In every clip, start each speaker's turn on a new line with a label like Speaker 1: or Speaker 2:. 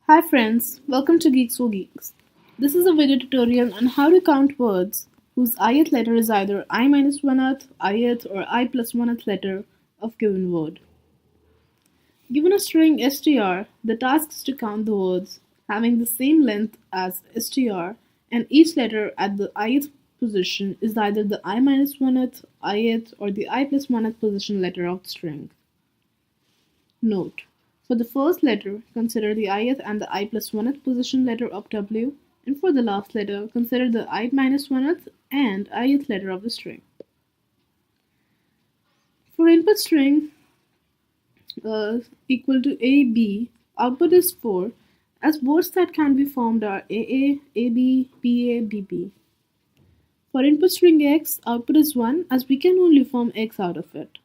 Speaker 1: Hi friends, welcome to GeeksforGeeks. This is a video tutorial on how to count words whose ith letter is either i-1th, ith or I plus 1th letter of given word. Given a string str, the task is to count the words having the same length as str and each letter at the ith position is either the i-1th, ith or the I plus 1th position letter of the string. Note: for the first letter, consider the ith and the I plus 1th position letter of W, and for the last letter, consider the I minus 1th and ith letter of the string. For input string equal to AB, output is 4, as words that can be formed are AA, AB, BA, BB. For input string X, output is 1, as we can only form X out of it.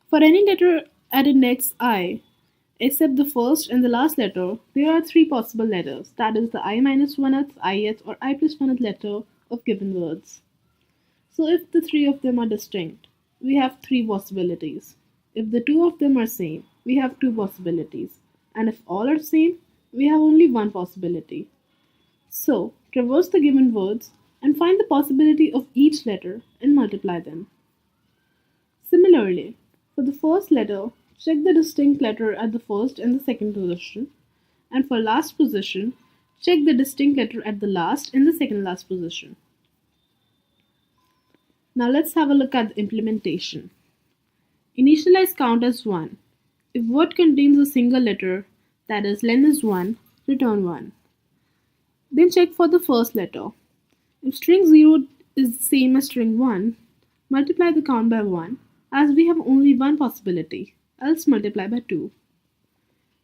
Speaker 1: For any letter at index I, except the first and the last letter, there are three possible letters, that is the I minus 1th, ith or I plus 1th letter of given words. So if the three of them are distinct, we have three possibilities. If the two of them are same, we have two possibilities. And if all are same, we have only one possibility. So traverse the given words and find the possibility of each letter and multiply them. Similarly, for the first letter, check the distinct letter at the first and the second position, and for last position, check the distinct letter at the last and the second last position. Now let's have a look at the implementation. Initialize count as 1. If word contains a single letter, that is len is 1, return 1. Then check for the first letter. If string 0 is the same as string 1, multiply the count by 1, as we have only one possibility, else multiply by 2.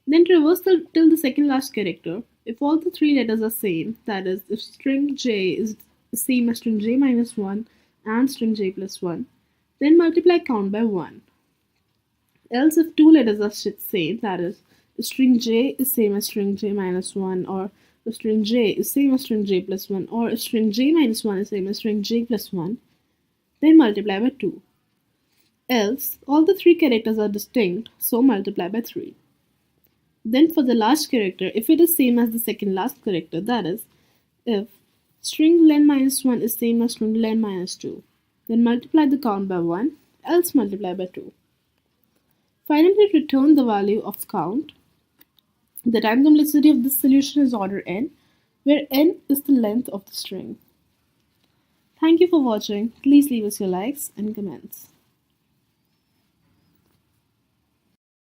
Speaker 1: Then traverse till the second last character. If all the three letters are same, that is, if string j is the same as string j minus 1 and string j plus 1, then multiply count by 1. Else if two letters are same, that is, if string j is same as string j minus 1, or if string j is same as string j plus 1, or if string j minus 1 is same as string j plus 1, then multiply by 2. Else, all the three characters are distinct, so multiply by 3. Then for the last character, if it is same as the second last character, that is, if string len minus 1 is same as string len minus 2, then multiply the count by 1, else multiply by 2. Finally, return the value of count. The time complexity of this solution is order n, where n is the length of the string. Thank you for watching. Please leave us your likes and comments.